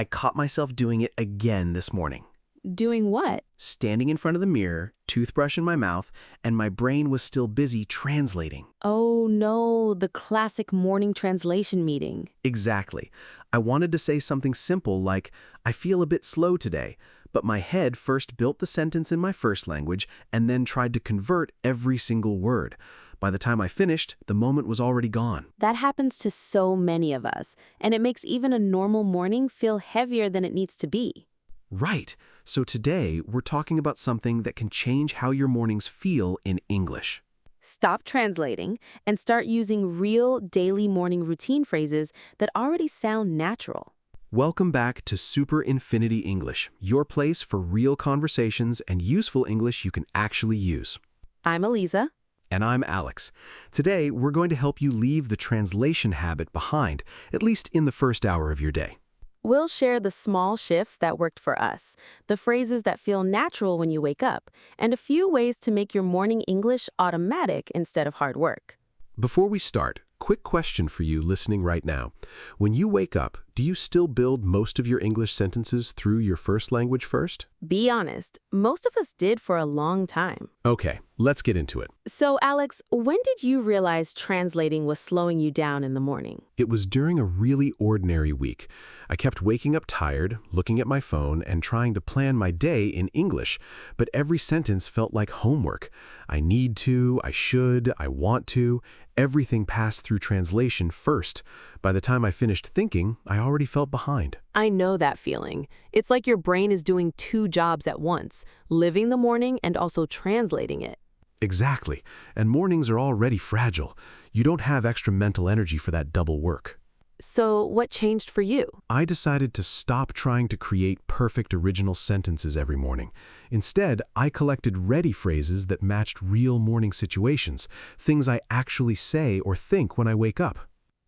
I caught myself doing it again this morning. Doing what? Standing in front of the mirror, toothbrush in my mouth, and my brain was still busy translating. Oh no, the classic morning translation meeting. Exactly. I wanted to say something simple like, I feel a bit slow today, but my head first built the sentence in my first language and then tried to convert every single word. By the time I finished, the moment was already gone. That happens to so many of us, and it makes even a normal morning feel heavier than it needs to be. Right. So today, we're talking about something that can change how your mornings feel in English. Stop translating and start using real daily morning routine phrases that already sound natural. Welcome back to Super Infinity English, your place for real conversations and useful English you can actually use. I'm Aliza. And I'm Alex. Today, we're going to help you leave the translation habit behind, at least in the first hour of your day. We'll share the small shifts that worked for us, the phrases that feel natural when you wake up, and a few ways to make your morning English automatic instead of hard work. Before we start, quick question for you listening right now. When you wake up, do you still build most of your English sentences through your first language first? Be honest, most of us did for a long time. Okay, let's get into it. So, Alex, when did you realize translating was slowing you down in the morning? It was during a really ordinary week. I kept waking up tired, looking at my phone, and trying to plan my day in English, but every sentence felt like homework. I need to, I should, I want to. Everything passed through translation first. By the time I finished thinking, I already felt behind. I know that feeling. It's like your brain is doing two jobs at once, living the morning and also translating it. Exactly. And mornings are already fragile. You don't have extra mental energy for that double work. So, what changed for you? I decided to stop trying to create perfect original sentences every morning. Instead, I collected ready phrases that matched real morning situations, things I actually say or think when I wake up.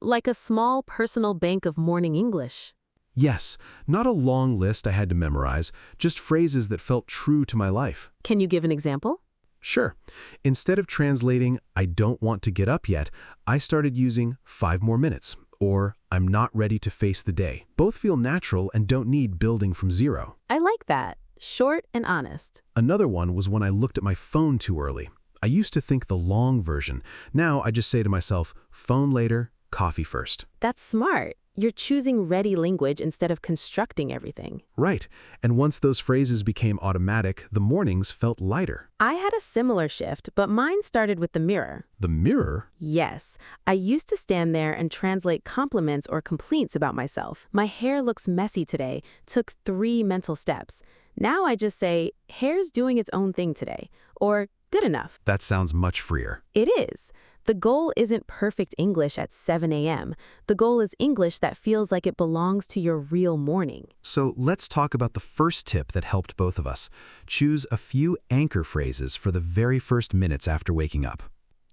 Like a small personal bank of morning English. Yes, not a long list I had to memorize, just phrases that felt true to my life. Can you give an example? Sure. Instead of translating, I don't want to get up yet, I started using 5 more minutes, or I'm not ready to face the day. Both feel natural and don't need building from zero. I like that. Short and honest. Another one was when I looked at my phone too early. I used to think the long version. Now I just say to myself, phone later, coffee first. That's smart. You're choosing ready language instead of constructing everything. Right. And once those phrases became automatic, the mornings felt lighter. I had a similar shift, but mine started with the mirror. The mirror? Yes. I used to stand there and translate compliments or complaints about myself. My hair looks messy today. Took 3 mental steps. Now I just say, hair's doing its own thing today. Or, good enough. That sounds much freer. It is. The goal isn't perfect English at 7 a.m. The goal is English that feels like it belongs to your real morning. So let's talk about the first tip that helped both of us. Choose a few anchor phrases for the very first minutes after waking up.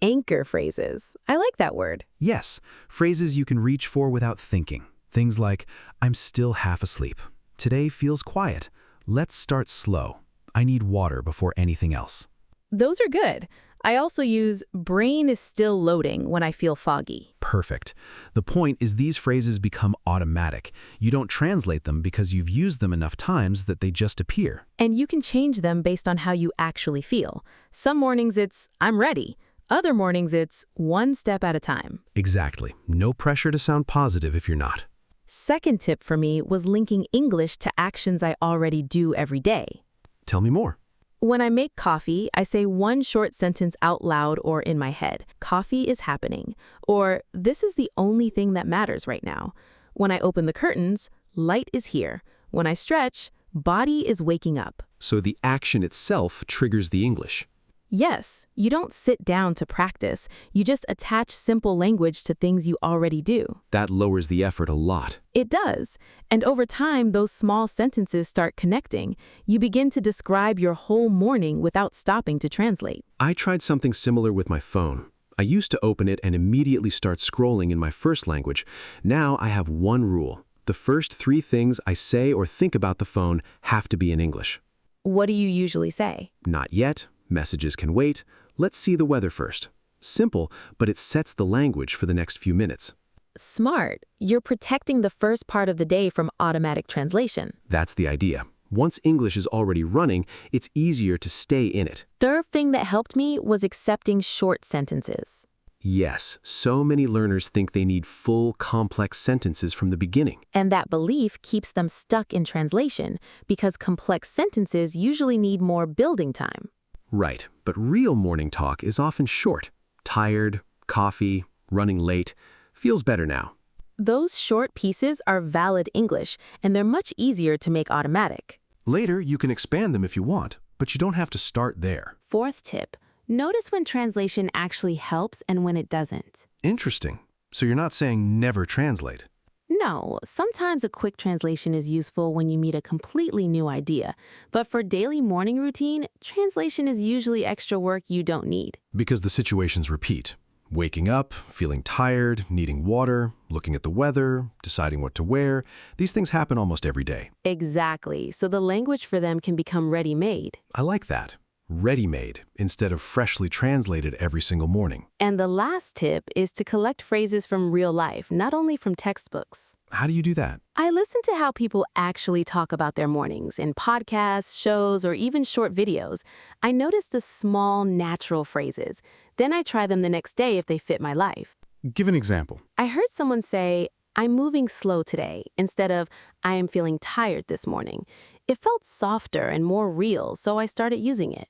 Anchor phrases. I like that word. Yes, phrases you can reach for without thinking. Things like, I'm still half asleep. Today feels quiet. Let's start slow. I need water before anything else. Those are good. I also use brain is still loading when I feel foggy. Perfect. The point is these phrases become automatic. You don't translate them because you've used them enough times that they just appear. And you can change them based on how you actually feel. Some mornings it's, I'm ready. Other mornings it's, one step at a time. Exactly. No pressure to sound positive if you're not. Second tip for me was linking English to actions I already do every day. Tell me more. When I make coffee, I say one short sentence out loud or in my head. Coffee is happening. Or, this is the only thing that matters right now. When I open the curtains, light is here. When I stretch, body is waking up. So the action itself triggers the English. Yes, you don't sit down to practice. You just attach simple language to things you already do. That lowers the effort a lot. It does. And over time, those small sentences start connecting. You begin to describe your whole morning without stopping to translate. I tried something similar with my phone. I used to open it and immediately start scrolling in my first language. Now I have one rule. The first 3 things I say or think about the phone have to be in English. What do you usually say? Not yet. Messages can wait. Let's see the weather first. Simple, but it sets the language for the next few minutes. Smart. You're protecting the first part of the day from automatic translation. That's the idea. Once English is already running, it's easier to stay in it. Third thing that helped me was accepting short sentences. Yes, so many learners think they need full, complex sentences from the beginning. And that belief keeps them stuck in translation because complex sentences usually need more building time. Right, but real morning talk is often short. Tired, coffee, running late. Feels better now. Those short pieces are valid English, and they're much easier to make automatic. Later, you can expand them if you want, but you don't have to start there. Fourth tip. Notice when translation actually helps and when it doesn't. Interesting. So you're not saying never translate. No, sometimes a quick translation is useful when you meet a completely new idea, but for daily morning routine, translation is usually extra work you don't need. Because the situations repeat. Waking up, feeling tired, needing water, looking at the weather, deciding what to wear. These things happen almost every day. Exactly, so the language for them can become ready-made. I like that. Ready-made instead of freshly translated every single morning. And the last tip is to collect phrases from real life, not only from textbooks. How do you do that? I listen to how people actually talk about their mornings in podcasts, shows, or even short videos. I notice the small, natural phrases. Then I try them the next day if they fit my life. Give an example. I heard someone say, "I'm moving slow today," instead of, "I am feeling tired this morning." It felt softer and more real, so I started using it.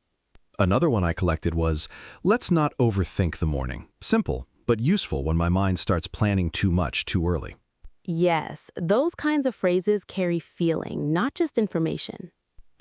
Another one I collected was, let's not overthink the morning. Simple, but useful when my mind starts planning too much too early. Yes, those kinds of phrases carry feeling, not just information.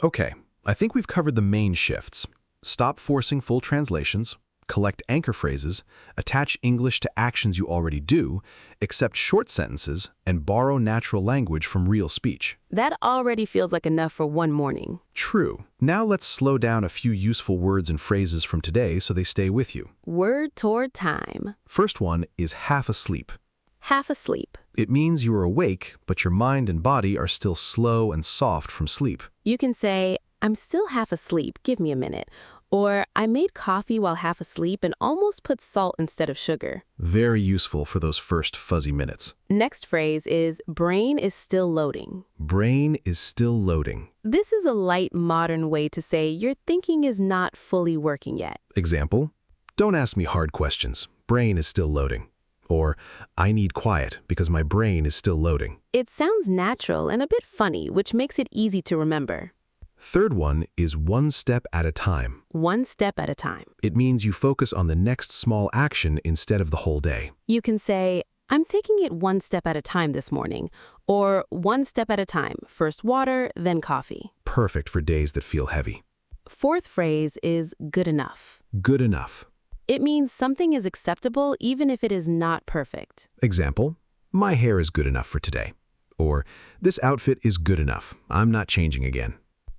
Okay, I think we've covered the main shifts. Stop forcing full translations, collect anchor phrases, attach English to actions you already do, accept short sentences, and borrow natural language from real speech. That already feels like enough for one morning. True. Now let's slow down a few useful words and phrases from today so they stay with you. Word toward time. First one is half asleep. Half asleep. It means you are awake, but your mind and body are still slow and soft from sleep. You can say, "I'm still half asleep, give me a minute." Or, "I made coffee while half asleep and almost put salt instead of sugar." Very useful for those first fuzzy minutes. Next phrase is, "Brain is still loading." Brain is still loading. This is a light, modern way to say your thinking is not fully working yet. Example, don't ask me hard questions. Brain is still loading. Or, I need quiet because my brain is still loading. It sounds natural and a bit funny, which makes it easy to remember. Third one is one step at a time. One step at a time. It means you focus on the next small action instead of the whole day. You can say, "I'm taking it one step at a time this morning," or "one step at a time, first water, then coffee." Perfect for days that feel heavy. Fourth phrase is good enough. Good enough. It means something is acceptable even if it is not perfect. Example, my hair is good enough for today. Or, this outfit is good enough. I'm not changing again.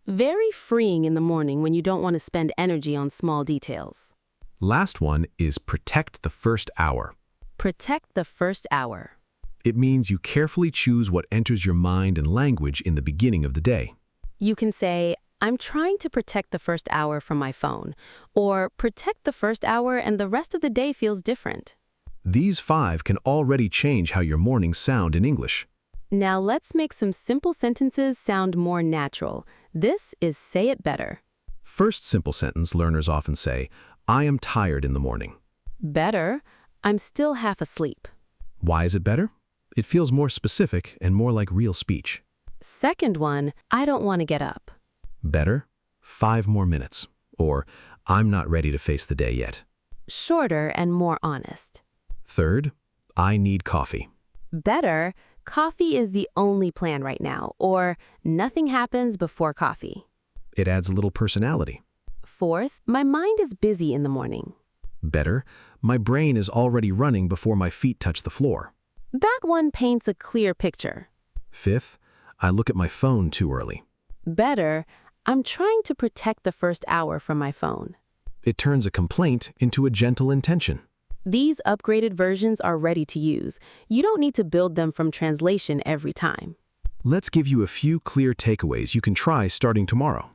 Very freeing in the morning when you don't want to spend energy on small details. Last one is protect the first hour. Protect the first hour. It means you carefully choose what enters your mind and language in the beginning of the day. You can say, "I'm trying to protect the first hour from my phone," or "protect the first hour and the rest of the day feels different." These 5 can already change how your mornings sound in English. Now let's make some simple sentences sound more natural. This is Say It Better. First simple sentence learners often say, I am tired in the morning. Better, "I'm still half asleep." Why is it better? It feels more specific and more like real speech. Second one, "I don't want to get up." Better, 5 more minutes. Or, I'm not ready to face the day yet. Shorter and more honest. Third, I need coffee. Better, "Coffee is the only plan right now," or "Nothing happens before coffee." It adds a little personality. Fourth, "My mind is busy in the morning." Better, my brain is already running before my feet touch the floor. Back one paints a clear picture. Fifth, I look at my phone too early. Better, "I'm trying to protect the first hour from my phone." It turns a complaint into a gentle intention. These upgraded versions are ready to use. You don't need to build them from translation every time. Let's give you a few clear takeaways you can try starting tomorrow.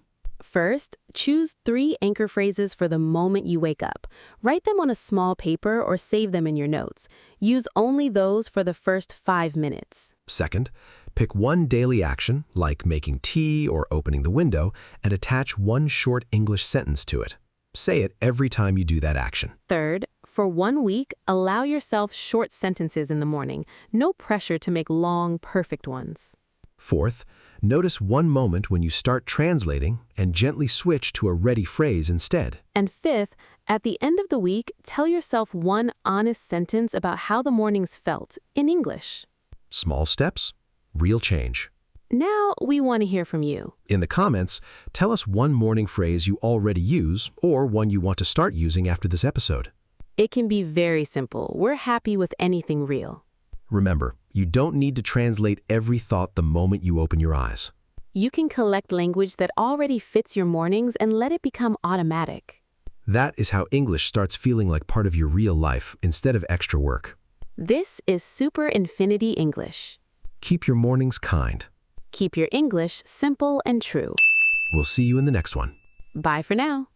First, choose 3 anchor phrases for the moment you wake up. Write them on a small paper or save them in your notes. Use only those for the first 5 minutes. Second, pick one daily action, like making tea or opening the window, and attach one short English sentence to it. Say it every time you do that action. Third, for 1 week, allow yourself short sentences in the morning. No pressure to make long, perfect ones. Fourth, notice one moment when you start translating and gently switch to a ready phrase instead. And fifth, at the end of the week, tell yourself one honest sentence about how the mornings felt in English. Small steps, real change. Now we want to hear from you. In the comments, tell us one morning phrase you already use or one you want to start using after this episode. It can be very simple. We're happy with anything real. Remember, you don't need to translate every thought the moment you open your eyes. You can collect language that already fits your mornings and let it become automatic. That is how English starts feeling like part of your real life instead of extra work. This is Super Infinity English. Keep your mornings kind. Keep your English simple and true. We'll see you in the next one. Bye for now.